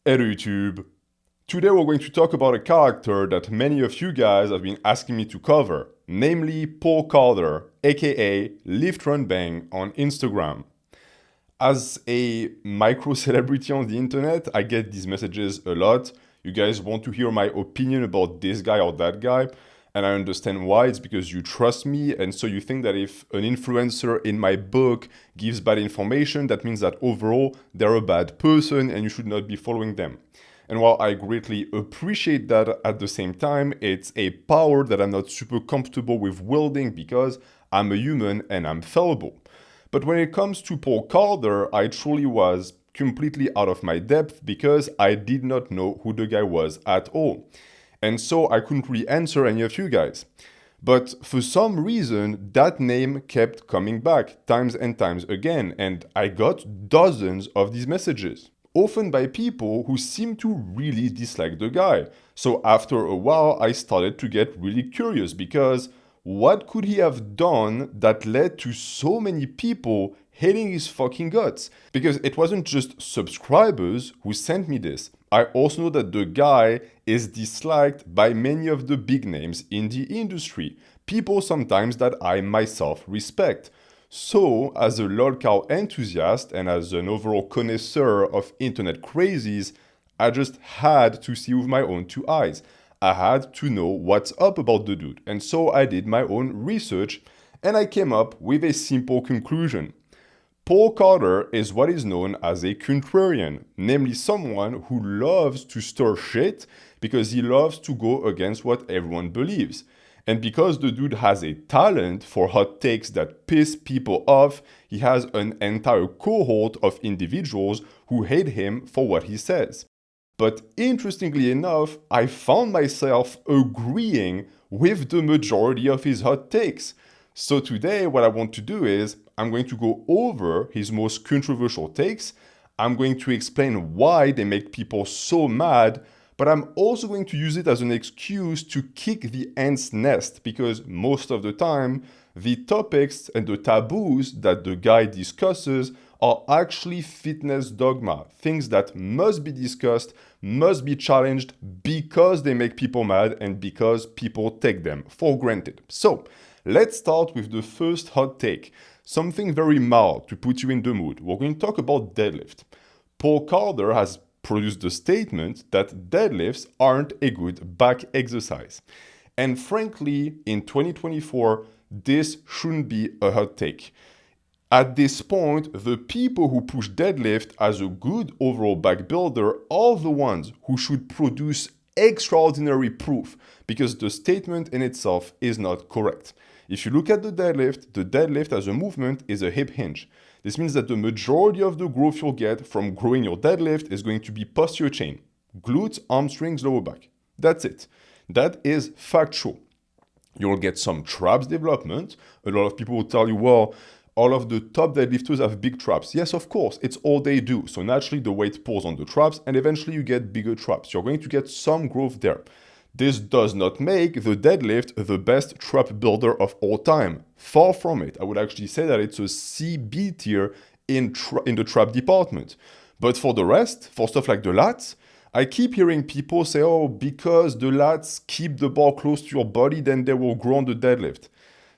Hello YouTube! Today we're going to talk about a character that many of you guys have been asking me to cover, namely Paul Calder, aka liftrunbang on Instagram. As a micro celebrity on the internet, I get these messages a lot. You guys want to hear my opinion about this guy or that guy, and I understand why. It's because you trust me, and so you think that if an influencer in my book gives bad information, that means that overall they're a bad person and you should not be following them. And while I greatly appreciate that, at the same time, it's a power that I'm not super comfortable with wielding because I'm a human and I'm fallible. But when it comes to Paul Calder, I truly was completely out of my depth because I did not know who the guy was at all. And so I couldn't really answer any of you guys. But for some reason, that name kept coming back times and times again, and I got dozens of these messages, often by people who seemed to really dislike the guy. So after a while, I started to get really curious because what could he have done that led to so many people hating his fucking guts? Because it wasn't just subscribers who sent me this. I also know that the guy is disliked by many of the big names in the industry, people sometimes that I myself respect. So, as a lolcow enthusiast and as an overall connoisseur of internet crazies, I just had to see with my own two eyes. I had to know what's up about the dude. And so I did my own research and I came up with a simple conclusion. Paul Calder is what is known as a contrarian, namely someone who loves to stir shit because he loves to go against what everyone believes. And because the dude has a talent for hot takes that piss people off, he has an entire cohort of individuals who hate him for what he says. But interestingly enough, I found myself agreeing with the majority of his hot takes. So today, what I want to do is, I'm going to go over his most controversial takes. I'm going to explain why they make people so mad, but I'm also going to use it as an excuse to kick the ant's nest because most of the time, the topics and the taboos that the guy discusses are actually fitness dogma, things that must be discussed, must be challenged because they make people mad and because people take them for granted. So, let's start with the first hot take, something very mild to put you in the mood. We're going to talk about deadlift. Paul Calder has produced the statement that deadlifts aren't a good back exercise. And frankly, in 2024, this shouldn't be a hot take. At this point, the people who push deadlift as a good overall back builder are the ones who should produce extraordinary proof because the statement in itself is not correct. If you look at the deadlift as a movement is a hip hinge. This means that the majority of the growth you'll get from growing your deadlift is going to be posterior chain, glutes, hamstrings, lower back. That's it. That is factual. You'll get some traps development. A lot of people will tell you, well, all of the top deadlifters have big traps. Yes, of course, it's all they do. So naturally the weight pulls on the traps and eventually you get bigger traps. You're going to get some growth there. This does not make the deadlift the best trap builder of all time. Far from it. I would actually say that it's a C/B tier in the trap department. But for the rest, for stuff like the lats, I keep hearing people say, oh, because the lats keep the bar close to your body, then they will grow on the deadlift.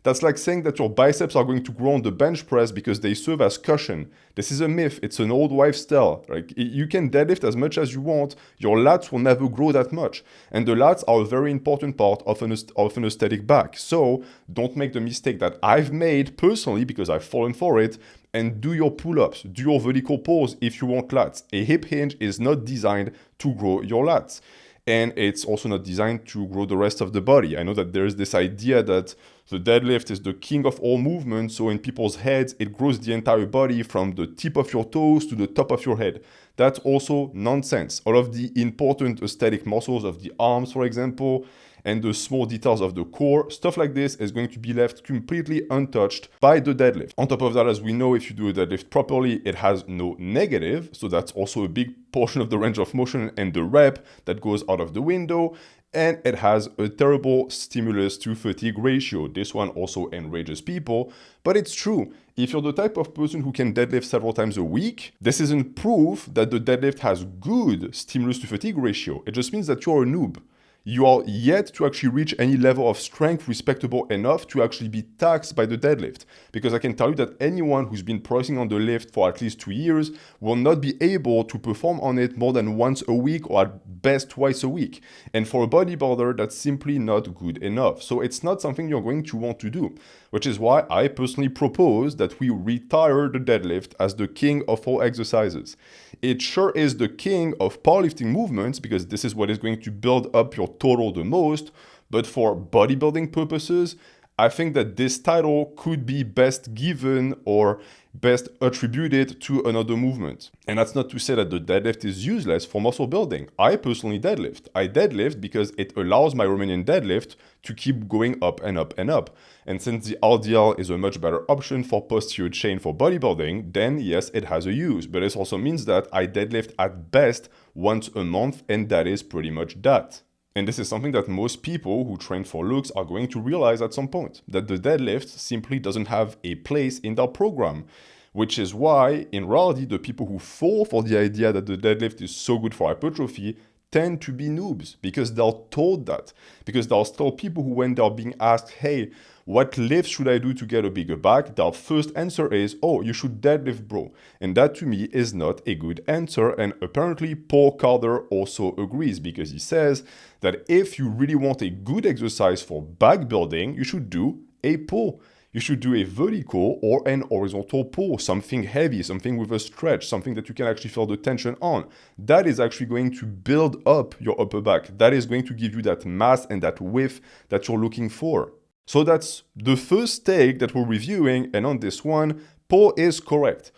That's like saying that your biceps are going to grow on the bench press because they serve as cushion. This is a myth. It's an old wives' tale. Like, you can deadlift as much as you want. Your lats will never grow that much. And the lats are a very important part of an aesthetic back. So don't make the mistake that I've made personally because I've fallen for it. And do your pull-ups, do your vertical pulls if you want lats. A hip hinge is not designed to grow your lats. And it's also not designed to grow the rest of the body. I know that there's this idea that the deadlift is the king of all movements, so in people's heads, it grows the entire body from the tip of your toes to the top of your head. That's also nonsense. All of the important aesthetic muscles of the arms, for example, and the small details of the core, stuff like this is going to be left completely untouched by the deadlift. On top of that, as we know, if you do a deadlift properly, it has no negative, so that's also a big portion of the range of motion and the rep that goes out of the window. And it has a terrible stimulus to fatigue ratio. This one also enrages people, but it's true. If you're the type of person who can deadlift several times a week, this isn't proof that the deadlift has good stimulus to fatigue ratio. It just means that you're a noob. You are yet to actually reach any level of strength respectable enough to actually be taxed by the deadlift. Because I can tell you that anyone who's been pressing on the lift for at least 2 years will not be able to perform on it more than once a week or at best twice a week. And for a bodybuilder, that's simply not good enough. So it's not something you're going to want to do, which is why I personally propose that we retire the deadlift as the king of all exercises. It sure is the king of powerlifting movements because this is what is going to build up your total the most, but for bodybuilding purposes, I think that this title could be best given or best attributed to another movement. And that's not to say that the deadlift is useless for muscle building. I personally deadlift. I deadlift because it allows my Romanian deadlift to keep going up and up and up. And since the RDL is a much better option for posterior chain for bodybuilding, then yes, it has a use. But this also means that I deadlift at best once a month, and that is pretty much that. And this is something that most people who train for looks are going to realize at some point, that the deadlift simply doesn't have a place in their program, which is why, in reality, the people who fall for the idea that the deadlift is so good for hypertrophy tend to be noobs, because they're told that. Because there are still people who, when they're being asked, hey, what lift should I do to get a bigger back? Their first answer is, oh, you should deadlift, bro. And that to me is not a good answer. And apparently Paul Calder also agrees, because he says that if you really want a good exercise for back building, you should do a pull. You should do a vertical or an horizontal pull, something heavy, something with a stretch, something that you can actually feel the tension on. That is actually going to build up your upper back. That is going to give you that mass and that width that you're looking for. So that's the first take that we're reviewing, and on this one, Paul is correct.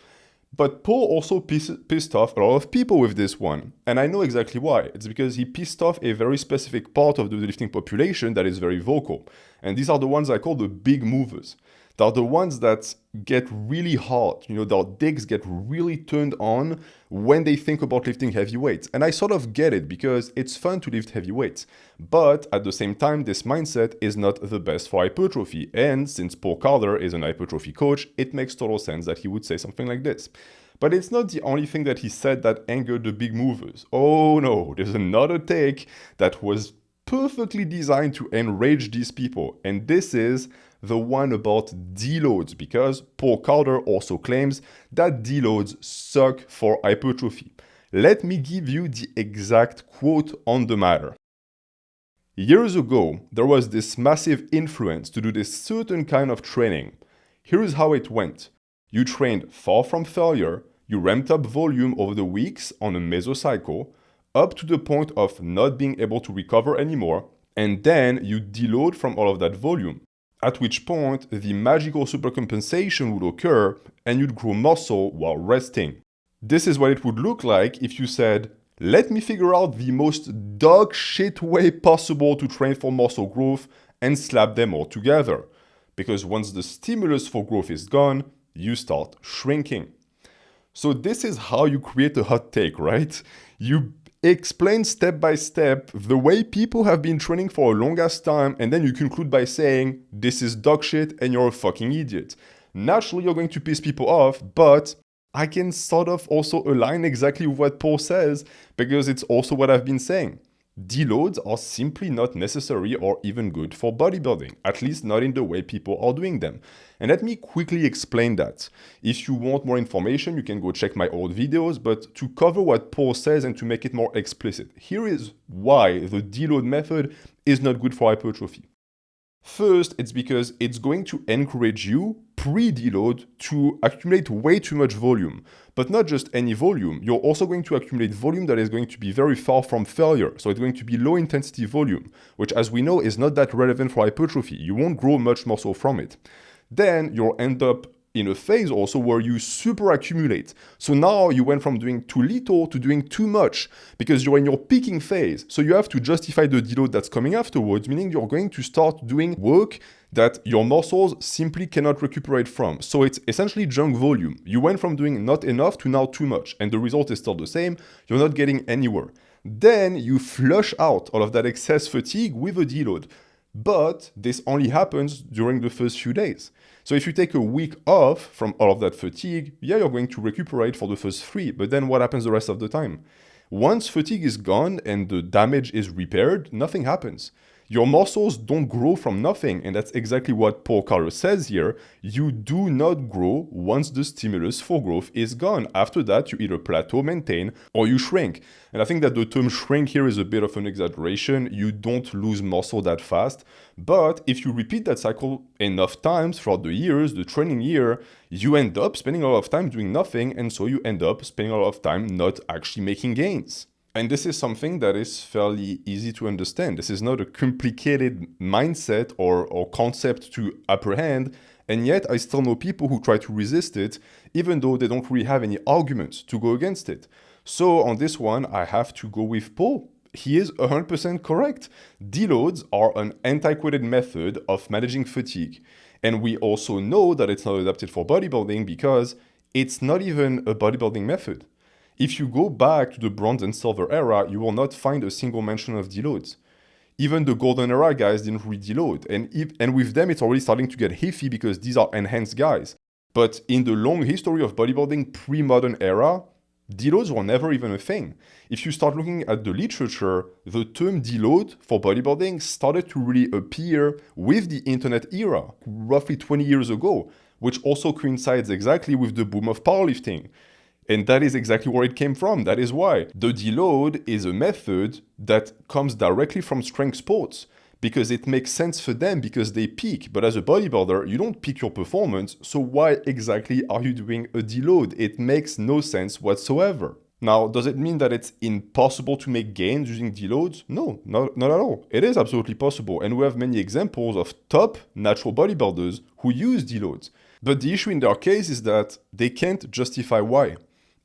But Paul also pissed off a lot of people with this one, and I know exactly why. It's because he pissed off a very specific part of the lifting population that is very vocal. And these are the ones I call the big movers. They're the ones that get really hard. You know, their dicks get really turned on when they think about lifting heavy weights. And I sort of get it because it's fun to lift heavy weights. But at the same time, this mindset is not the best for hypertrophy. And since Paul Calder is an hypertrophy coach, it makes total sense that he would say something like this. But it's not the only thing that he said that angered the big movers. Oh no, there's another take that was perfectly designed to enrage these people. And this is the one about deloads, because Paul Calder also claims that deloads suck for hypertrophy. Let me give you the exact quote on the matter. Years ago, there was this massive influence to do this certain kind of training. Here's how it went. You trained far from failure, you ramped up volume over the weeks on a mesocycle, up to the point of not being able to recover anymore, and then you deload from all of that volume. At which point, the magical supercompensation would occur and you'd grow muscle while resting. This is what it would look like if you said, let me figure out the most dog shit way possible to train for muscle growth and slap them all together. Because once the stimulus for growth is gone, you start shrinking. So this is how you create a hot take, right? You explain step by step the way people have been training for a long ass time, and then you conclude by saying, this is dog shit and you're a fucking idiot. Naturally, you're going to piss people off, but I can sort of also align exactly with what Paul says, because it's also what I've been saying. Deloads are simply not necessary or even good for bodybuilding, at least not in the way people are doing them. And let me quickly explain that. If you want more information, you can go check my old videos, but to cover what Paul says and to make it more explicit, here is why the deload method is not good for hypertrophy. First, it's because it's going to encourage you pre-deload to accumulate way too much volume. But not just any volume, you're also going to accumulate volume that is going to be very far from failure. So it's going to be low intensity volume, which as we know is not that relevant for hypertrophy. You won't grow much muscle from it. Then you'll end up in a phase also where you super accumulate. So now you went from doing too little to doing too much because you're in your peaking phase. So you have to justify the deload that's coming afterwards, meaning you're going to start doing work that your muscles simply cannot recuperate from. So it's essentially junk volume. You went from doing not enough to now too much, and the result is still the same. You're not getting anywhere. Then you flush out all of that excess fatigue with a deload. But this only happens during the first few days. So if you take a week off from all of that fatigue, yeah, you're going to recuperate for the first 3, but then what happens the rest of the time? Once fatigue is gone and the damage is repaired, nothing happens. Your muscles don't grow from nothing, and that's exactly what Paul Carter says here. You do not grow once the stimulus for growth is gone. After that, you either plateau, maintain, or you shrink. And I think that the term shrink here is a bit of an exaggeration. You don't lose muscle that fast. But if you repeat that cycle enough times throughout the years, the training year, you end up spending a lot of time doing nothing, and so you end up spending a lot of time not actually making gains. And this is something that is fairly easy to understand. This is not a complicated mindset or concept to apprehend, and yet I still know people who try to resist it, even though they don't really have any arguments to go against it. So on this one, I have to go with Paul. He is 100% correct. Deloads are an antiquated method of managing fatigue. And we also know that it's not adapted for bodybuilding because it's not even a bodybuilding method. If you go back to the bronze and silver era, you will not find a single mention of deloads. Even the golden era guys didn't really deload. And with them, it's already starting to get iffy because these are enhanced guys. But in the long history of bodybuilding pre-modern era, deloads were never even a thing. If you start looking at the literature, the term deload for bodybuilding started to really appear with the internet era, roughly 20 years ago, which also coincides exactly with the boom of powerlifting. And that is exactly where it came from. That is why the deload is a method that comes directly from strength sports because it makes sense for them because they peak. But as a bodybuilder, you don't peak your performance. So why exactly are you doing a deload? It makes no sense whatsoever. Now, does it mean that it's impossible to make gains using deloads? No, not at all. It is absolutely possible. And we have many examples of top natural bodybuilders who use deloads. But the issue in their case is that they can't justify why.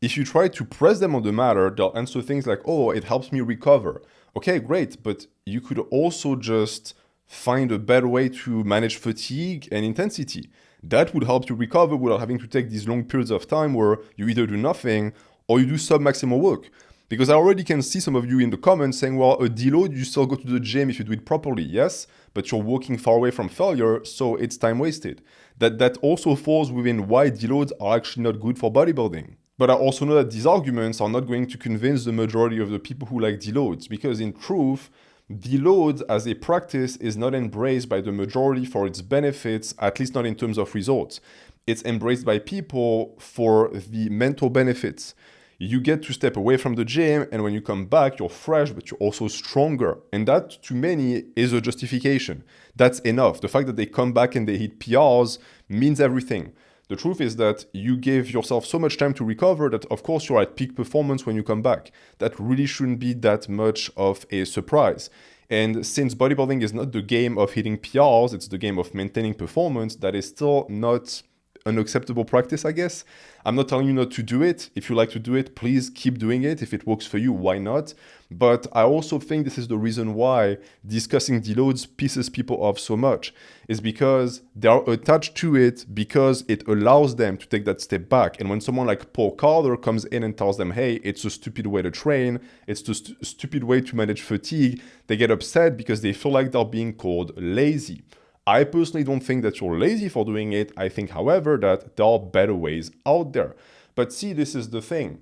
If you try to press them on the matter, they'll answer things like, oh, it helps me recover. Okay, great, but you could also just find a better way to manage fatigue and intensity. That would help you recover without having to take these long periods of time where you either do nothing or you do sub-maximal work. Because I already can see some of you in the comments saying, well, a deload, you still go to the gym if you do it properly. Yes, but you're walking far away from failure, so it's time wasted. That also falls within why deloads are actually not good for bodybuilding. But I also know that these arguments are not going to convince the majority of the people who like deloads, because in truth, deloads as a practice is not embraced by the majority for its benefits, at least not in terms of results. It's embraced by people for the mental benefits. You get to step away from the gym, and when you come back, you're fresh, but you're also stronger. And that, to many, is a justification. That's enough. The fact that they come back and they hit PRs means everything. The truth is that you gave yourself so much time to recover that, of course, you're at peak performance when you come back. That really shouldn't be that much of a surprise. And since bodybuilding is not the game of hitting PRs, it's the game of maintaining performance, that is still not an acceptable practice, I guess. I'm not telling you not to do it. If you like to do it, please keep doing it. If it works for you, why not? But I also think this is the reason why discussing deloads pisses people off so much, is because they are attached to it because it allows them to take that step back. And when someone like Paul Carter comes in and tells them, hey, it's a stupid way to train, it's a stupid way to manage fatigue, they get upset because they feel like they're being called lazy. I personally don't think that you're lazy for doing it. I think, however, that there are better ways out there. But see, this is the thing.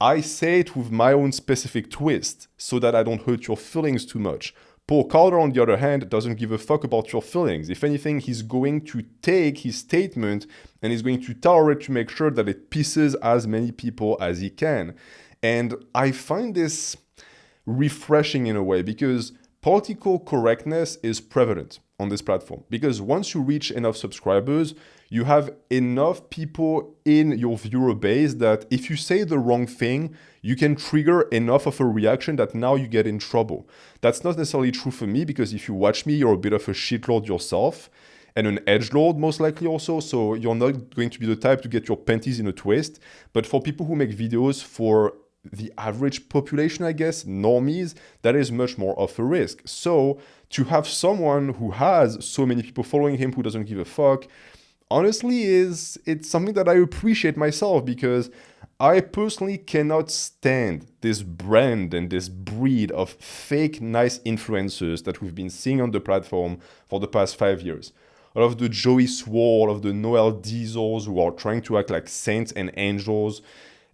I say it with my own specific twist so that I don't hurt your feelings too much. Paul Carter, on the other hand, doesn't give a fuck about your feelings. If anything, he's going to take his statement and he's going to tailor it to make sure that it pisses as many people as he can. And I find this refreshing in a way because political correctness is prevalent on this platform, because once you reach enough subscribers, you have enough people in your viewer base that if you say the wrong thing, you can trigger enough of a reaction that now you get in trouble. That's not necessarily true for me, because if you watch me, you're a bit of a shitlord yourself. and an edgelord most likely also, so you're not going to be the type to get your panties in a twist. But for people who make videos for the average population, I guess, normies, that is much more of a risk. So to have someone who has so many people following him who doesn't give a fuck, honestly, it's something that I appreciate myself, because I personally cannot stand this brand and this breed of fake nice influencers that we've been seeing on the platform for the past 5 years. All of the Joey Swole, all of the Noel Diesels who are trying to act like saints and angels.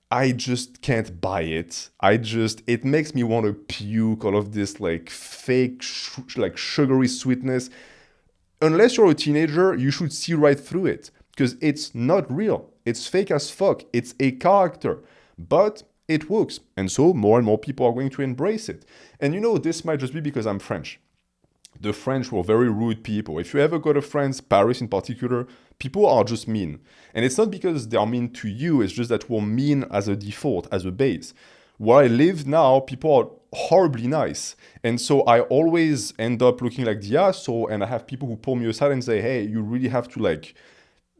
I just can't buy it. It makes me want to puke, all of this like fake, like sugary sweetness. Unless you're a teenager, you should see right through it, because it's not real. It's fake as fuck. It's a character, but it works. And so more and more people are going to embrace it. And you know, this might just be because I'm French. The French were very rude people. If you ever go to France, Paris in particular, people are just mean. And it's not because they are mean to you, it's just that we're mean as a default, as a base. Where I live now, people are horribly nice. And so I always end up looking like the asshole, and I have people who pull me aside and say, hey, you really have to like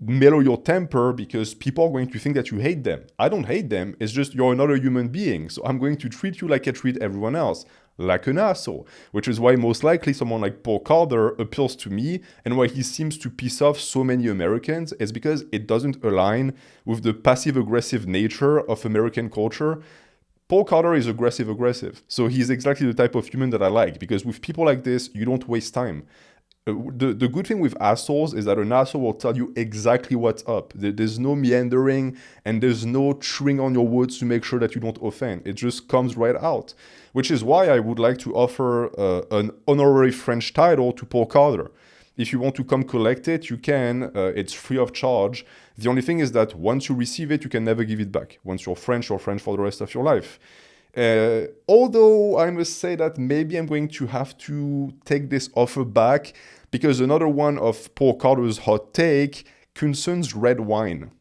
mellow your temper, because people are going to think that you hate them. I don't hate them, it's just you're another human being. So I'm going to treat you like I treat everyone else, like an asshole. Which is why most likely someone like Paul Calder appeals to me, and why he seems to piss off so many Americans is because it doesn't align with the passive-aggressive nature of American culture. Paul Calder is aggressive. So he's exactly the type of human that I like, because with people like this, you don't waste time. The good thing with assholes is that an asshole will tell you exactly what's up. There's no meandering, and there's no chewing on your words to make sure that you don't offend. It just comes right out. Which is why I would like to offer an honorary French title to Paul Calder. If you want to come collect it, you can. It's free of charge. The only thing is that once you receive it, you can never give it back. Once you're French for the rest of your life. Although I must say that maybe I'm going to have to take this offer back, because another one of Paul Calder's hot take concerns red wine.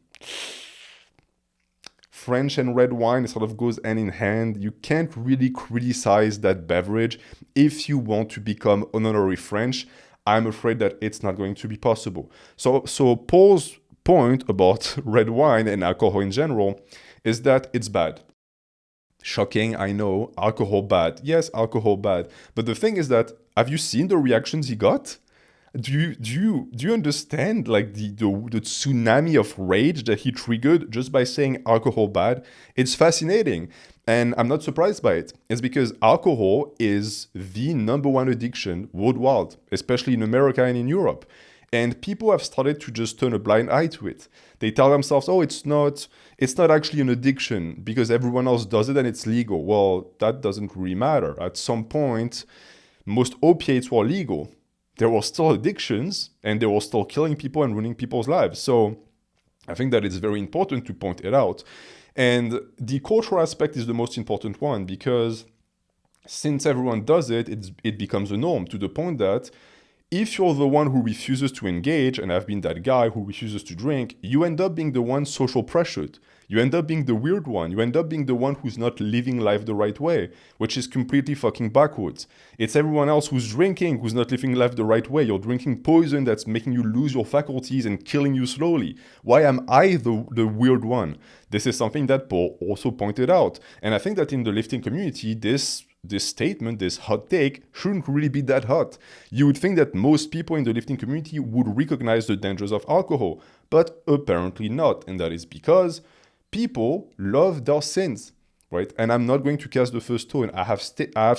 French and red wine sort of goes hand in hand. You can't really criticize that beverage if you want to become honorary French. I'm afraid that it's not going to be possible. So Paul's point about red wine and alcohol in general is that it's bad. Shocking, I know. Alcohol bad. Yes, alcohol bad. But the thing is that, have you seen the reactions he got? Do you understand like the tsunami of rage that he triggered just by saying alcohol bad? It's fascinating, and I'm not surprised by it. It's because alcohol is the number one addiction worldwide, especially in America and in Europe. And people have started to just turn a blind eye to it. They tell themselves, oh, it's not actually an addiction because everyone else does it and it's legal. Well, that doesn't really matter. At some point, most opiates were legal. There were still addictions, and they were still killing people and ruining people's lives. So I think that it's very important to point it out. And the cultural aspect is the most important one, because since everyone does it, it becomes a norm, to the point that if you're the one who refuses to engage, and I've been that guy who refuses to drink, you end up being the one social pressured. You end up being the weird one. You end up being the one who's not living life the right way, which is completely fucking backwards. It's everyone else who's drinking who's not living life the right way. You're drinking poison that's making you lose your faculties and killing you slowly. Why am I the weird one? This is something that Paul also pointed out. And I think that in the lifting community, this statement, this hot take, shouldn't really be that hot. You would think that most people in the lifting community would recognize the dangers of alcohol, but apparently not. And that is because people love their sins, right? And I'm not going to cast the first stone. I have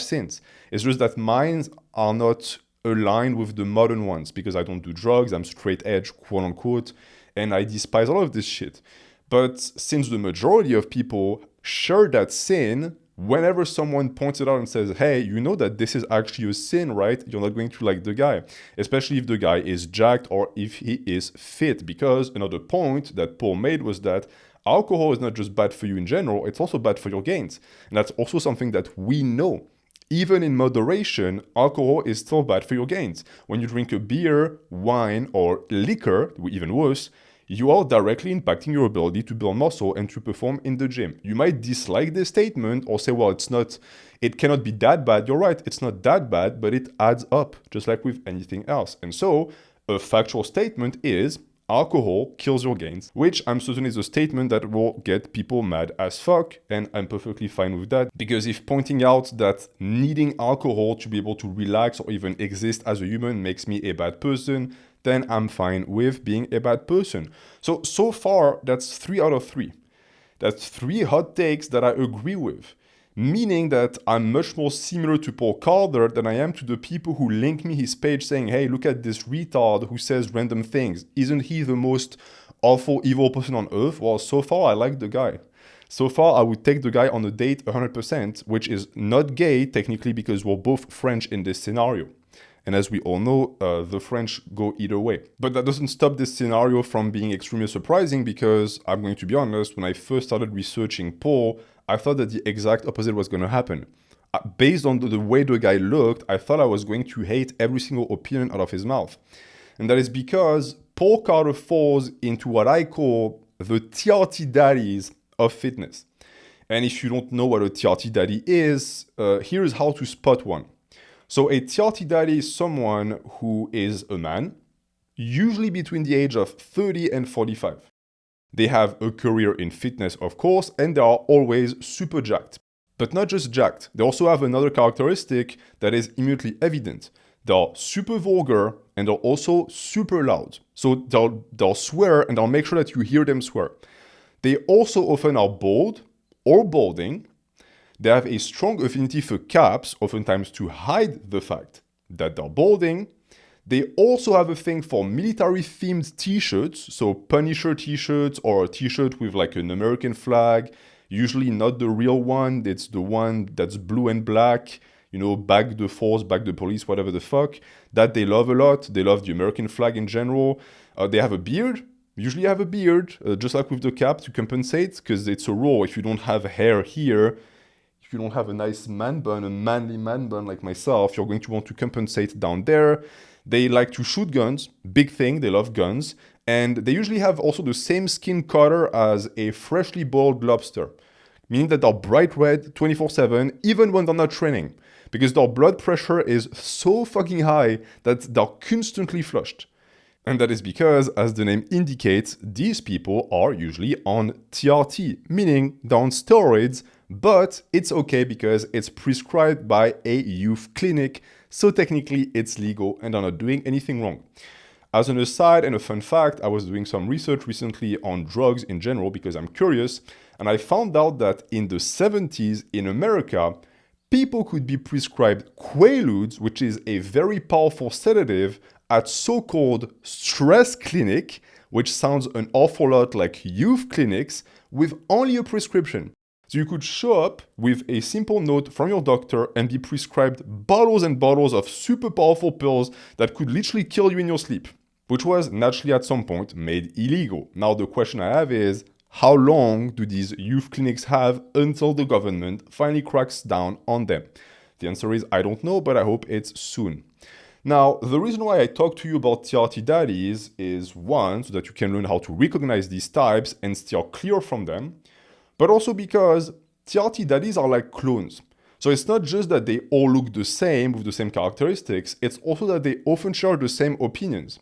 sins. It's just that mine are not aligned with the modern ones, because I don't do drugs, I'm straight edge, quote unquote, and I despise all of this shit. But since the majority of people share that sin, whenever someone points it out and says, hey, you know that this is actually a sin, right? You're not going to like the guy, especially if the guy is jacked or if he is fit. Because another point that Paul made was that alcohol is not just bad for you in general, it's also bad for your gains. And that's also something that we know. Even in moderation, alcohol is still bad for your gains. When you drink a beer, wine, or liquor, even worse, you are directly impacting your ability to build muscle and to perform in the gym. You might dislike this statement or say, well, it cannot be that bad. You're right, it's not that bad, but it adds up, just like with anything else. And so A factual statement is alcohol kills your gains, which I'm certain is a statement that will get people mad as fuck, and I'm perfectly fine with that, because if pointing out that needing alcohol to be able to relax or even exist as a human makes me a bad person, then I'm fine with being a bad person. So far, that's 3 out of 3. That's 3 hot takes that I agree with. Meaning that I'm much more similar to Paul Calder than I am to the people who link me his page saying, hey, look at this retard who says random things. Isn't he the most awful, evil person on earth? Well, so far, I like the guy. So far, I would take the guy on a date 100%, which is not gay, technically, because we're both French in this scenario. And as we all know, the French go either way. But that doesn't stop this scenario from being extremely surprising, because I'm going to be honest, when I first started researching Paul, I thought that the exact opposite was going to happen. Based on the way the guy looked, I thought I was going to hate every single opinion out of his mouth. And that is because Paul Carter falls into what I call the TRT daddies of fitness. And if you don't know what a TRT daddy is, here's how to spot one. So a TRT daddy is someone who is a man, usually between the age of 30 and 45. They have a career in fitness, of course, and they are always super jacked. But not just jacked, they also have another characteristic that is immediately evident. They're super vulgar and they're also super loud. So they'll swear and they'll make sure that you hear them swear. They also often are bald or balding. They have a strong affinity for caps, oftentimes to hide the fact that they're balding. They also have a thing for military-themed t-shirts, so Punisher t-shirts or a t-shirt with like an American flag, usually not the real one, it's the one that's blue and black, you know, back the force, back the police, whatever the fuck, that they love a lot. They love the American flag in general. They have a beard, usually have a beard, just like with the cap to compensate, because it's a rule. If you don't have hair here, if you don't have a nice man bun, a manly man bun like myself, you're going to want to compensate down there. They like to shoot guns, big thing, they love guns, and they usually have also the same skin color as a freshly boiled lobster, meaning that they're bright red 24/7, even when they're not training, because their blood pressure is so fucking high that they're constantly flushed. And that is because, as the name indicates, these people are usually on TRT, meaning they're on steroids, but it's okay because it's prescribed by a youth clinic, so technically it's legal and they're not doing anything wrong. As an aside and a fun fact, I was doing some research recently on drugs in general because I'm curious, and I found out that in the 70s in America, people could be prescribed Quaaludes, which is a very powerful sedative, at so-called stress clinic, which sounds an awful lot like youth clinics, with only a prescription. So you could show up with a simple note from your doctor and be prescribed bottles and bottles of super powerful pills that could literally kill you in your sleep, which was naturally at some point made illegal. Now the question I have is, how long do these youth clinics have until the government finally cracks down on them? The answer is I don't know, but I hope it's soon. Now, the reason why I talk to you about TRT daddies is one, so that you can learn how to recognize these types and steer clear from them, but also because TRT daddies are like clones. So it's not just that they all look the same with the same characteristics, it's also that they often share the same opinions.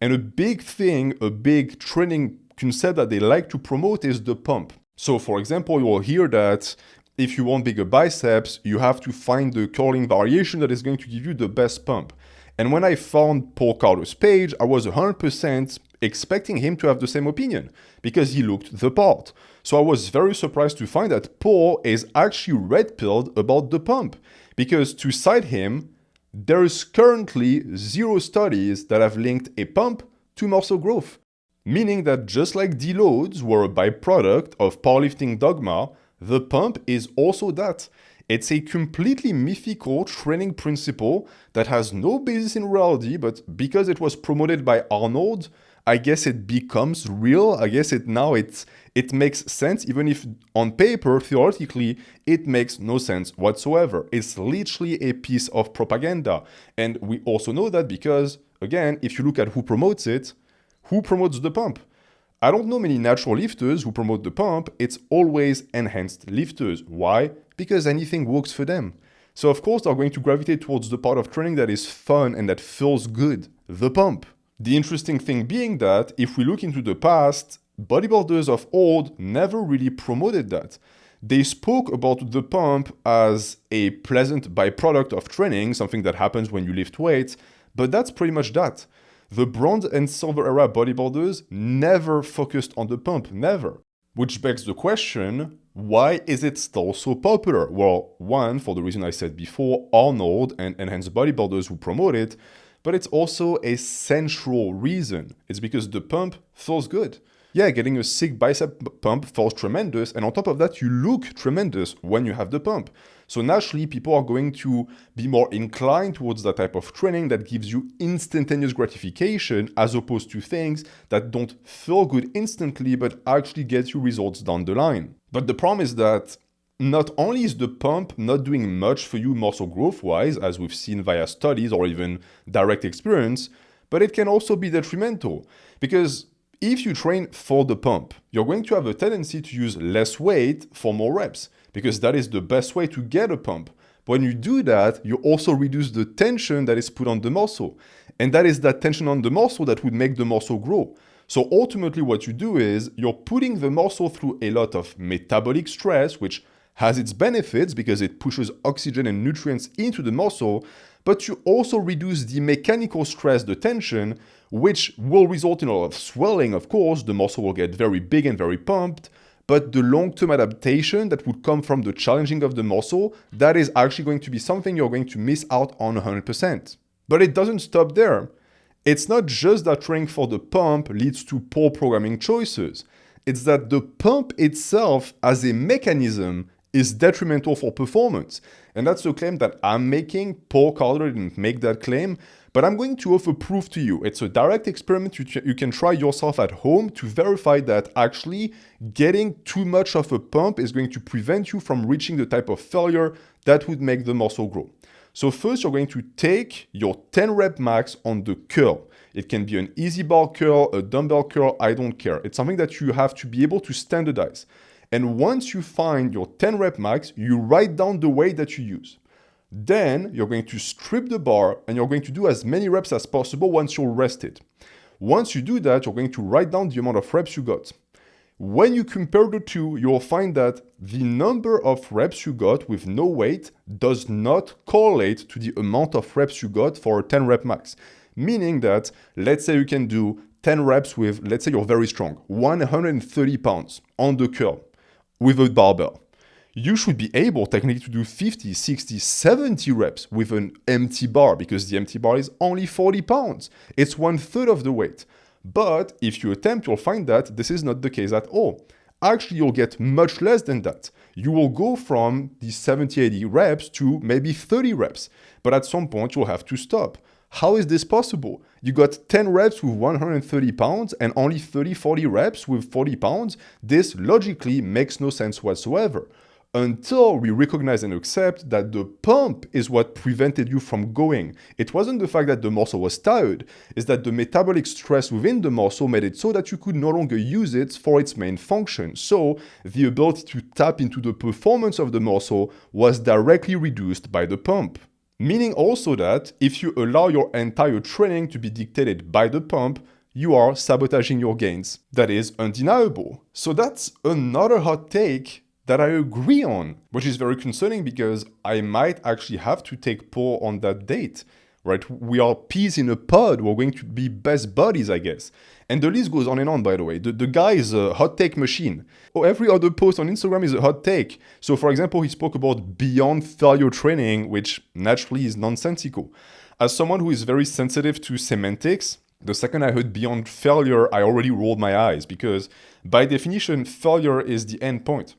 And a big thing, a big training concept that they like to promote is the pump. So for example, you will hear that if you want bigger biceps, you have to find the curling variation that is going to give you the best pump. And when I found Paul Carter's page, I was 100% expecting him to have the same opinion because he looked the part. So I was very surprised to find that Paul is actually red-pilled about the pump because to cite him, there is currently 0 studies that have linked a pump to muscle growth. Meaning that just like Deloads were a byproduct of powerlifting dogma, the pump is also that. It's a completely mythical training principle that has no basis in reality, but because it was promoted by Arnold, I guess it becomes real. I guess it makes sense, even if on paper, theoretically, it makes no sense whatsoever. It's literally a piece of propaganda. And we also know that because, again, if you look at who promotes it, who promotes the pump? I don't know many natural lifters who promote the pump. It's always enhanced lifters. Why? Because anything works for them. So of course, they're going to gravitate towards the part of training that is fun and that feels good, the pump. The interesting thing being that if we look into the past, bodybuilders of old never really promoted that. They spoke about the pump as a pleasant byproduct of training, something that happens when you lift weights, but that's pretty much that. The Bronze and Silver era bodybuilders never focused on the pump, never. Which begs the question, why is it still so popular? Well, one, for the reason I said before, Arnold and enhanced bodybuilders who promote it, but it's also a central reason. It's because the pump feels good. Yeah, getting a sick bicep pump feels tremendous, and on top of that, you look tremendous when you have the pump. So naturally, people are going to be more inclined towards that type of training that gives you instantaneous gratification as opposed to things that don't feel good instantly but actually get you results down the line. But the problem is that not only is the pump not doing much for you muscle growth-wise, as we've seen via studies or even direct experience, but it can also be detrimental. Because if you train for the pump, you're going to have a tendency to use less weight for more reps, because that is the best way to get a pump. When you do that, you also reduce the tension that is put on the muscle. And that is that tension on the muscle that would make the muscle grow. So ultimately what you do is you're putting the muscle through a lot of metabolic stress, which has its benefits because it pushes oxygen and nutrients into the muscle, but you also reduce the mechanical stress, the tension, which will result in a lot of swelling, of course. The muscle will get very big and very pumped, but the long-term adaptation that would come from the challenging of the muscle, that is actually going to be something you're going to miss out on 100%. But it doesn't stop there. It's not just that training for the pump leads to poor programming choices. It's that the pump itself as a mechanism is detrimental for performance. And that's the claim that I'm making. Paul Calder didn't make that claim, but I'm going to offer proof to you. It's a direct experiment you can try yourself at home to verify that actually getting too much of a pump is going to prevent you from reaching the type of failure that would make the muscle grow. So first, you're going to take your 10 rep max on the curl. It can be an easy bar curl, a dumbbell curl, I don't care. It's something that you have to be able to standardize. And once you find your 10 rep max, you write down the weight that you use. Then you're going to strip the bar and you're going to do as many reps as possible once you're rested. Once you do that, you're going to write down the amount of reps you got. When you compare the two, you'll find that the number of reps you got with no weight does not correlate to the amount of reps you got for a 10 rep max. Meaning that, let's say you can do 10 reps with, let's say you're very strong, 130 pounds on the curl with a barbell. You should be able technically to do 50, 60, 70 reps with an empty bar because the empty bar is only 40 pounds. It's 1/3 of the weight. But if you attempt, you'll find that this is not the case at all. Actually, you'll get much less than that. You will go from the 70, 80 reps to maybe 30 reps. But at some point, you'll have to stop. How is this possible? You got 10 reps with 130 pounds and only 30, 40 reps with 40 pounds. This logically makes no sense whatsoever. Until we recognize and accept that the pump is what prevented you from going. It wasn't the fact that the muscle was tired, it's that the metabolic stress within the muscle made it so that you could no longer use it for its main function. So the ability to tap into the performance of the muscle was directly reduced by the pump. Meaning also that if you allow your entire training to be dictated by the pump, you are sabotaging your gains. That is undeniable. So that's another hot take that I agree on, which is very concerning because I might actually have to take Paul on that date, right? We are peas in a pod. We're going to be best buddies, I guess. And the list goes on and on, by the way. The guy is a hot take machine. Oh, every other post on Instagram is a hot take. So for example, he spoke about beyond failure training, which naturally is nonsensical. As someone who is very sensitive to semantics, the second I heard beyond failure, I already rolled my eyes because by definition, failure is the end point.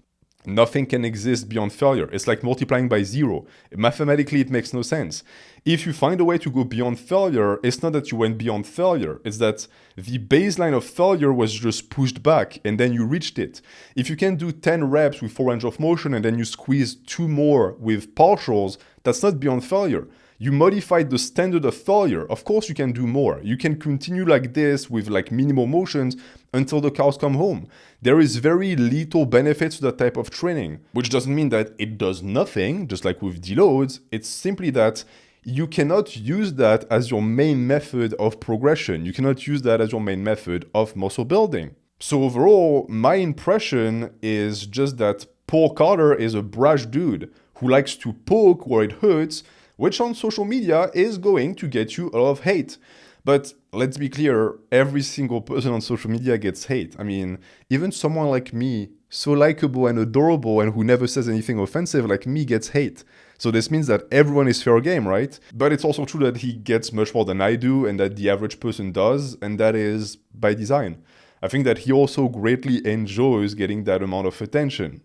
Nothing can exist beyond failure. It's like multiplying by 0. Mathematically, it makes no sense. If you find a way to go beyond failure, it's not that you went beyond failure. It's that the baseline of failure was just pushed back and then you reached it. If you can do 10 reps with 4 range of motion and then you squeeze 2 more with partials, that's not beyond failure. You modified the standard of failure. Of course, you can do more. You can continue like this with like minimal motions until the cows come home. There is very little benefits to that type of training, which doesn't mean that it does nothing, just like with Deloads. It's simply that you cannot use that as your main method of progression. You cannot use that as your main method of muscle building. So overall, my impression is just that Paul Carter is a brash dude who likes to poke where it hurts, which on social media is going to get you a lot of hate. But let's be clear, every single person on social media gets hate. I mean, even someone like me, so likable and adorable and who never says anything offensive like me, gets hate. So this means that everyone is fair game, right? But it's also true that he gets much more than I do and that the average person does, and that is by design. I think that he also greatly enjoys getting that amount of attention.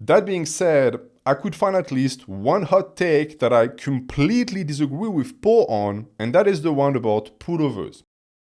That being said, I could find at least one hot take that I completely disagree with Paul on, and that is the one about pullovers.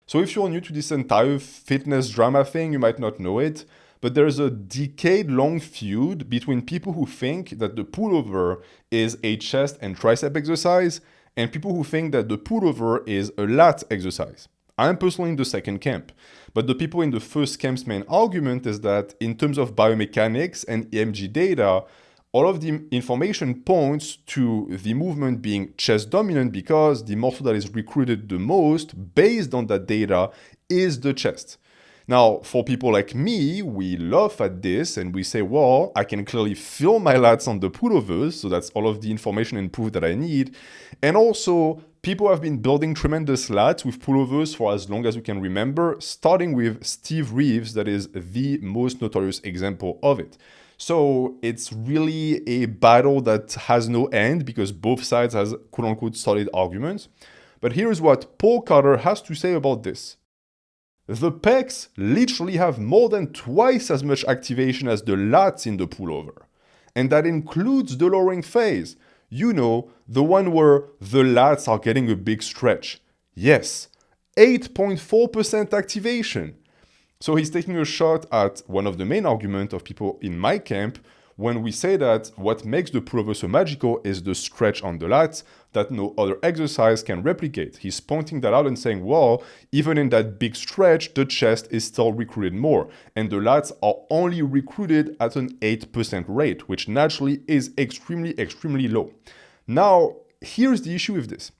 So if you're new to this entire fitness drama thing, you might not know it, but there's a decade-long feud between people who think that the pullover is a chest and tricep exercise, and people who think that the pullover is a lat exercise. I'm personally in the second camp, but the people in the first camp's main argument is that in terms of biomechanics and EMG data, all of the information points to the movement being chest dominant because the muscle that is recruited the most based on that data is the chest. Now, for people like me, we laugh at this and we say, well, I can clearly feel my lats on the pullovers, so that's all of the information and proof that I need. And also, people have been building tremendous lats with pullovers for as long as we can remember, starting with Steve Reeves, that is the most notorious example of it. So it's really a battle that has no end because both sides has quote-unquote solid arguments. But here's what Paul Carter has to say about this. The pecs literally have more than twice as much activation as the lats in the pullover. And that includes the lowering phase. You know, the one where the lats are getting a big stretch. Yes, 8.4% activation. So he's taking a shot at one of the main arguments of people in my camp when we say that what makes the pullover so magical is the stretch on the lats that no other exercise can replicate. He's pointing that out and saying, well, even in that big stretch, the chest is still recruited more, and the lats are only recruited at an 8% rate, which naturally is extremely, extremely low. Now, here's the issue with this.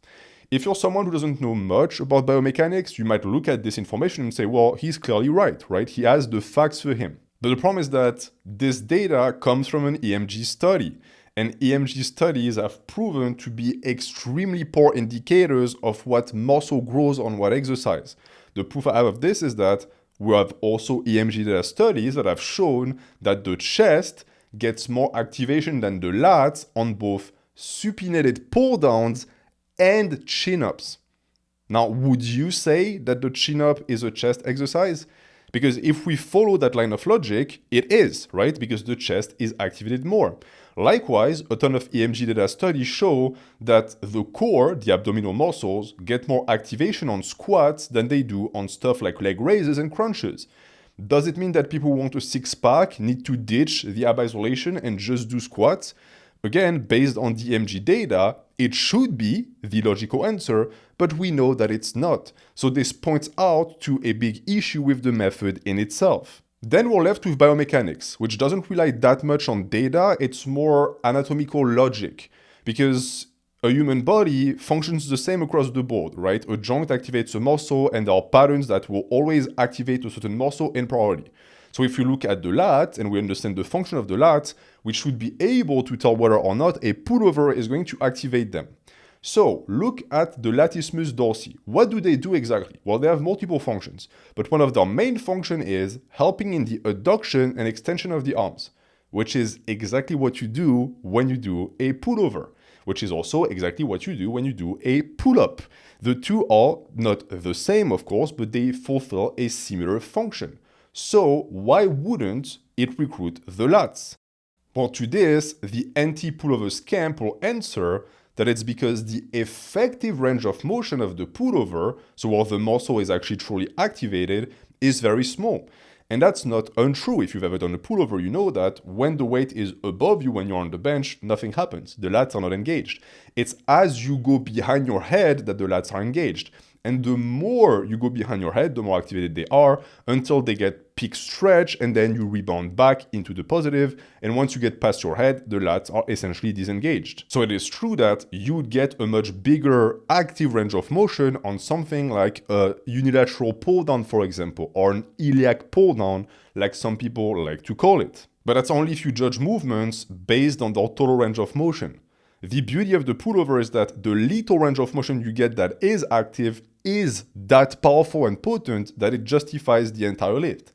If you're someone who doesn't know much about biomechanics, you might look at this information and say, well, he's clearly right? He has the facts for him. But the problem is that this data comes from an EMG study, and EMG studies have proven to be extremely poor indicators of what muscle grows on what exercise. The proof I have of this is that we have also EMG data studies that have shown that the chest gets more activation than the lats on both supinated pull downs and chin-ups. Now, would you say that the chin-up is a chest exercise? Because if we follow that line of logic, it is, right? Because the chest is activated more. Likewise, a ton of EMG data studies show that the core, the abdominal muscles, get more activation on squats than they do on stuff like leg raises and crunches. Does it mean that people who want a six-pack need to ditch the ab isolation and just do squats? Again, based on the EMG data, it should be the logical answer, but we know that it's not. So this points out to a big issue with the method in itself. Then we're left with biomechanics, which doesn't rely that much on data, it's more anatomical logic. Because a human body functions the same across the board, right? A joint activates a muscle and there are patterns that will always activate a certain muscle in priority. So if you look at the lat and we understand the function of the lat, we should be able to tell whether or not a pullover is going to activate them. So look at the latissimus dorsi. What do they do exactly? Well, they have multiple functions, but one of their main function is helping in the adduction and extension of the arms, which is exactly what you do when you do a pullover, which is also exactly what you do when you do a pull-up. The two are not the same, of course, but they fulfill a similar function. So why wouldn't it recruit the lats? Well, to this, the anti-pullovers camp will answer that it's because the effective range of motion of the pullover, so where the muscle is actually truly activated, is very small. And that's not untrue. If you've ever done a pullover, you know that when the weight is above you when you're on the bench, nothing happens. The lats are not engaged. It's as you go behind your head that the lats are engaged. And the more you go behind your head, the more activated they are until they get peak stretch, and then you rebound back into the positive. And once you get past your head, the lats are essentially disengaged. So it is true that you would get a much bigger active range of motion on something like a unilateral pull down, for example, or an iliac pull down, like some people like to call it. But that's only if you judge movements based on their total range of motion. The beauty of the pullover is that the little range of motion you get that is active is that powerful and potent that it justifies the entire lift.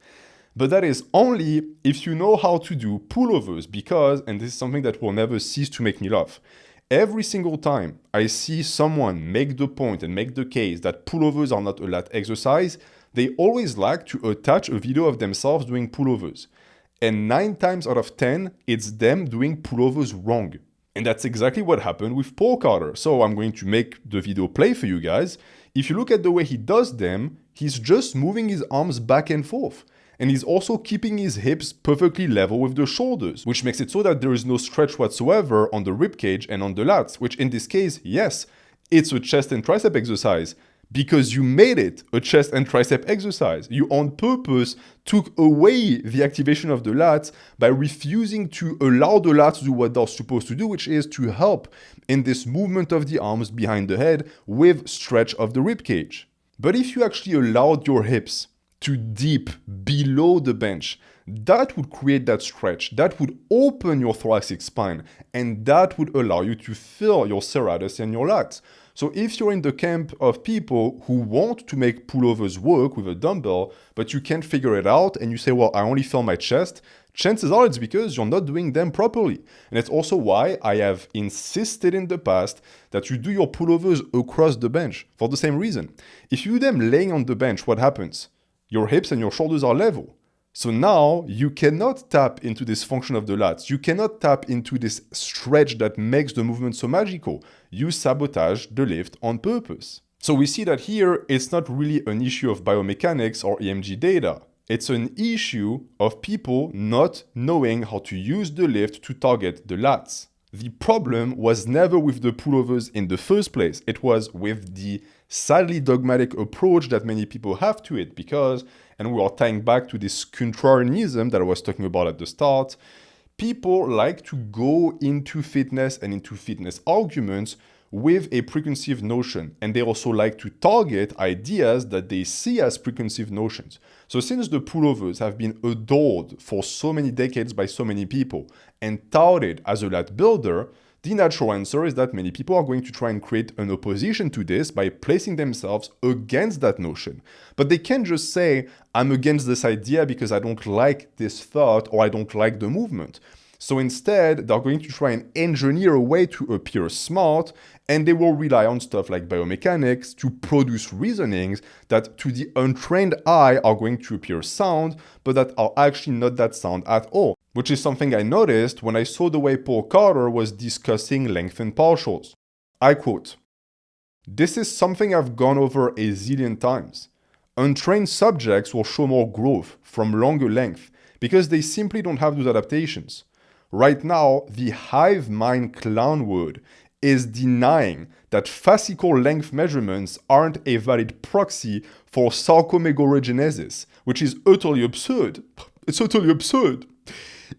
But that is only if you know how to do pullovers, because, and this is something that will never cease to make me laugh, every single time I see someone make the point and make the case that pullovers are not a lat exercise, they always like to attach a video of themselves doing pullovers. And 9 times out of 10, it's them doing pullovers wrong. And that's exactly what happened with Paul Carter. So I'm going to make the video play for you guys. If you look at the way he does them, he's just moving his arms back and forth. And he's also keeping his hips perfectly level with the shoulders, which makes it so that there is no stretch whatsoever on the ribcage and on the lats, which in this case, yes, it's a chest and tricep exercise, because you made it a chest and tricep exercise. You on purpose took away the activation of the lats by refusing to allow the lats to do what they're supposed to do, which is to help in this movement of the arms behind the head with stretch of the ribcage. But if you actually allowed your hips to dip below the bench, that would create that stretch, that would open your thoracic spine, and that would allow you to feel your serratus and your lats. So if you're in the camp of people who want to make pullovers work with a dumbbell, but you can't figure it out, and you say, well, I only feel my chest, chances are it's because you're not doing them properly. And it's also why I have insisted in the past that you do your pullovers across the bench, for the same reason. If you do them laying on the bench, what happens? Your hips and your shoulders are level. So now you cannot tap into this function of the lats. You cannot tap into this stretch that makes the movement so magical. You sabotage the lift on purpose. So we see that here, it's not really an issue of biomechanics or EMG data. It's an issue of people not knowing how to use the lift to target the lats. The problem was never with the pullovers in the first place. It was with the sadly dogmatic approach that many people have to it, because, and we are tying back to this contrarianism that I was talking about at the start, people like to go into fitness and into fitness arguments with a preconceived notion, and they also like to target ideas that they see as preconceived notions. So since the pullovers have been adored for so many decades by so many people and touted as a lat builder, the natural answer is that many people are going to try and create an opposition to this by placing themselves against that notion. But they can't just say, I'm against this idea because I don't like this thought or I don't like the movement. So instead, they're going to try and engineer a way to appear smart, and they will rely on stuff like biomechanics to produce reasonings that to the untrained eye are going to appear sound, but that are actually not that sound at all. Which is something I noticed when I saw the way Paul Carter was discussing lengthened partials. I quote, "This is something I've gone over a zillion times. Untrained subjects will show more growth from longer length because they simply don't have those adaptations. Right now, the hive mind clown word is denying that fascicle length measurements aren't a valid proxy for sarcomegalogenesis, which is utterly absurd. It's utterly absurd.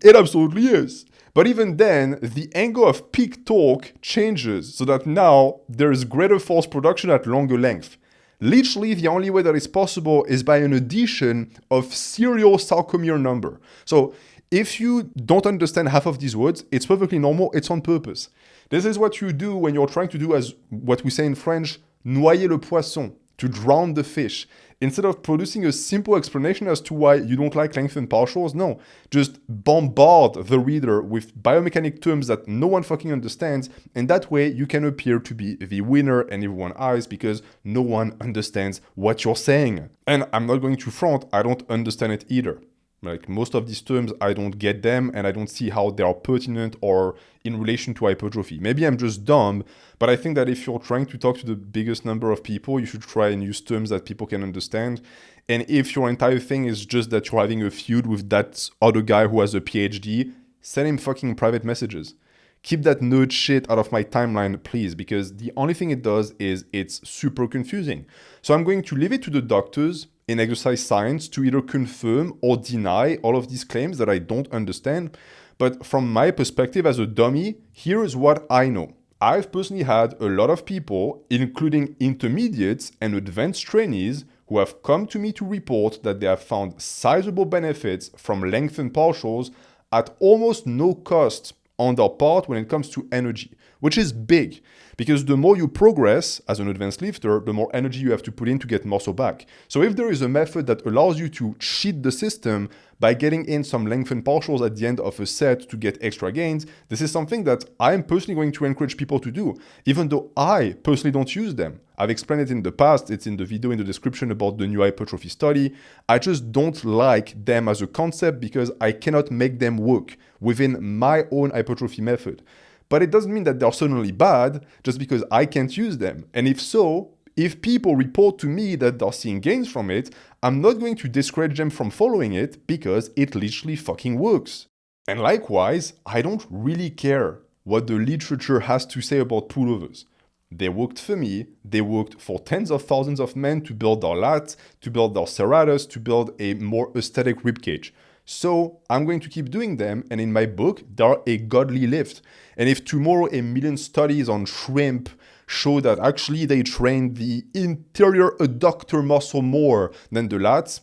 It absolutely is. But even then, the angle of peak torque changes so that now there is greater force production at longer length. Literally, the only way that is possible is by an addition of serial sarcomere number. So if you don't understand half of these words, it's perfectly normal, it's on purpose. This is what you do when you're trying to do, as what we say in French, noyer le poisson, to drown the fish. Instead of producing a simple explanation as to why you don't like lengthened partials, no, just bombard the reader with biomechanic terms that no one fucking understands, and that way you can appear to be the winner in everyone's eyes because no one understands what you're saying. And I'm not going to front, I don't understand it either. Like most of these terms, I don't get them and I don't see how they are pertinent or in relation to hypertrophy. Maybe I'm just dumb, but I think that if you're trying to talk to the biggest number of people, you should try and use terms that people can understand. And if your entire thing is just that you're having a feud with that other guy who has a PhD, send him fucking private messages. Keep that nerd shit out of my timeline, please, because the only thing it does is it's super confusing. So I'm going to leave it to the doctors in exercise science to either confirm or deny all of these claims that I don't understand. But from my perspective as a dummy, here's what I know. I've personally had a lot of people, including intermediates and advanced trainees, who have come to me to report that they have found sizable benefits from lengthened partials at almost no cost on their part when it comes to energy, which is big because the more you progress as an advanced lifter, the more energy you have to put in to get muscle back. So if there is a method that allows you to cheat the system by getting in some lengthened partials at the end of a set to get extra gains, this is something that I'm personally going to encourage people to do, even though I personally don't use them. I've explained it in the past, it's in the video in the description about the new hypertrophy study. I just don't like them as a concept because I cannot make them work within my own hypertrophy method. But it doesn't mean that they're suddenly bad just because I can't use them. And if so, if people report to me that they're seeing gains from it, I'm not going to discourage them from following it because it literally fucking works. And likewise, I don't really care what the literature has to say about pullovers. They worked for me, they worked for tens of thousands of men to build their lats, to build their serratus, to build a more aesthetic ribcage. So I'm going to keep doing them, and in my book, they're a godly lift. And if tomorrow a million studies on shrimp show that actually they train the interior adductor muscle more than the lats,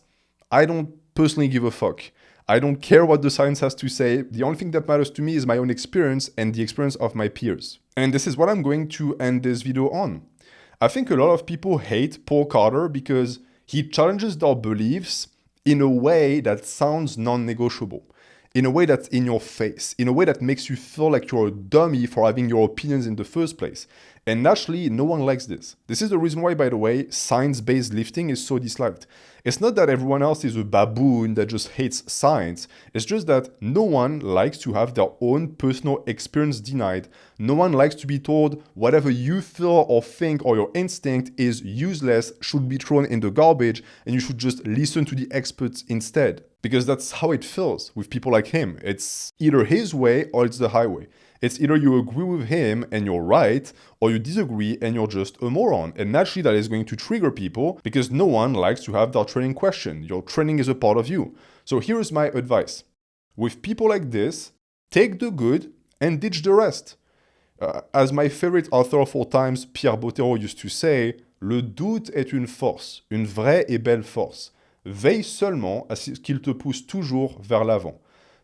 I don't personally give a fuck. I don't care what the science has to say. The only thing that matters to me is my own experience and the experience of my peers. And this is what I'm going to end this video on. I think a lot of people hate Paul Carter because he challenges their beliefs in a way that sounds non-negotiable, in a way that's in your face, in a way that makes you feel like you're a dummy for having your opinions in the first place. And naturally, no one likes this. This is the reason why, by the way, science-based lifting is so disliked. It's not that everyone else is a baboon that just hates science. It's just that no one likes to have their own personal experience denied. No one likes to be told whatever you feel or think or your instinct is useless, should be thrown in the garbage, and you should just listen to the experts instead. Because that's how it feels with people like him. It's either his way or it's the highway. It's either you agree with him and you're right, or you disagree and you're just a moron. And naturally that is going to trigger people because no one likes to have their training questioned. Your training is a part of you. So here's my advice. With people like this, take the good and ditch the rest. As my favorite author of all times, Pierre Bottero, used to say, le doute est une force, une vraie et belle force. Veille seulement à ce qu'il te pousse toujours vers l'avant.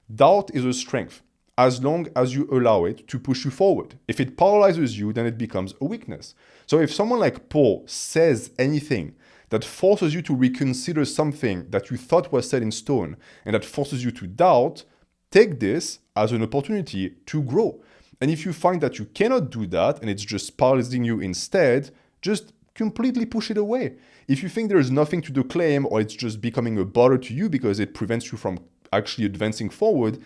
Doubt is a strength, as long as you allow it to push you forward. If it paralyzes you, then it becomes a weakness. So if someone like Paul says anything that forces you to reconsider something that you thought was set in stone and that forces you to doubt, take this as an opportunity to grow. And if you find that you cannot do that and it's just paralyzing you instead, just completely push it away. If you think there is nothing to the claim or it's just becoming a bother to you because it prevents you from actually advancing forward,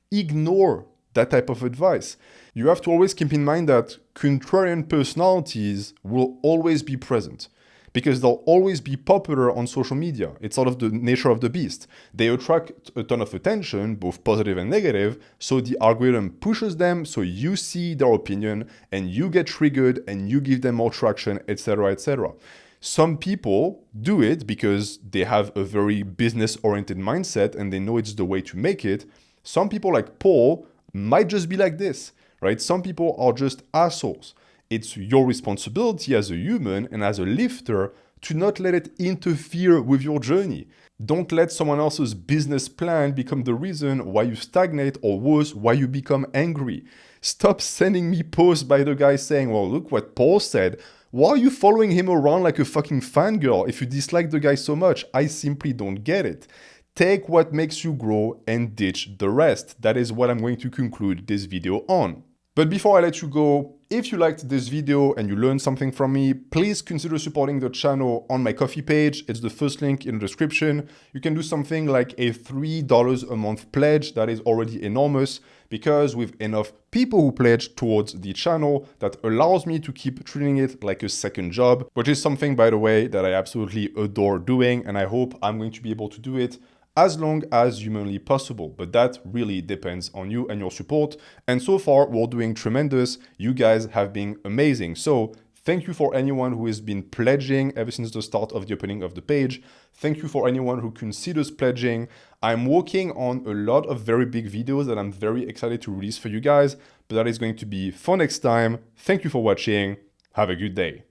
ignore that type of advice. You have to always keep in mind that contrarian personalities will always be present because they'll always be popular on social media. It's sort of the nature of the beast. They attract a ton of attention, both positive and negative, so the algorithm pushes them, so you see their opinion and you get triggered and you give them more traction, etc., etc. Some people do it because they have a very business-oriented mindset and they know it's the way to make it. Some people like Paul might just be like this, right? Some people are just assholes. It's your responsibility as a human and as a lifter to not let it interfere with your journey. Don't let someone else's business plan become the reason why you stagnate or worse, why you become angry. Stop sending me posts by the guy saying, well, look what Paul said. Why are you following him around like a fucking fangirl if you dislike the guy so much? I simply don't get it. Take what makes you grow and ditch the rest. That is what I'm going to conclude this video on. But before I let you go, if you liked this video and you learned something from me, please consider supporting the channel on my Ko-fi page. It's the first link in the description. You can do something like a $3 a month pledge. That is already enormous because with enough people who pledge towards the channel, that allows me to keep treating it like a second job, which is something, by the way, that I absolutely adore doing. And I hope I'm going to be able to do it as long as humanly possible. But that really depends on you and your support. And so far, we're doing tremendous. You guys have been amazing. So thank you for anyone who has been pledging ever since the start of the opening of the page. Thank you for anyone who considers pledging. I'm working on a lot of very big videos that I'm very excited to release for you guys, but that is going to be for next time. Thank you for watching. Have a good day.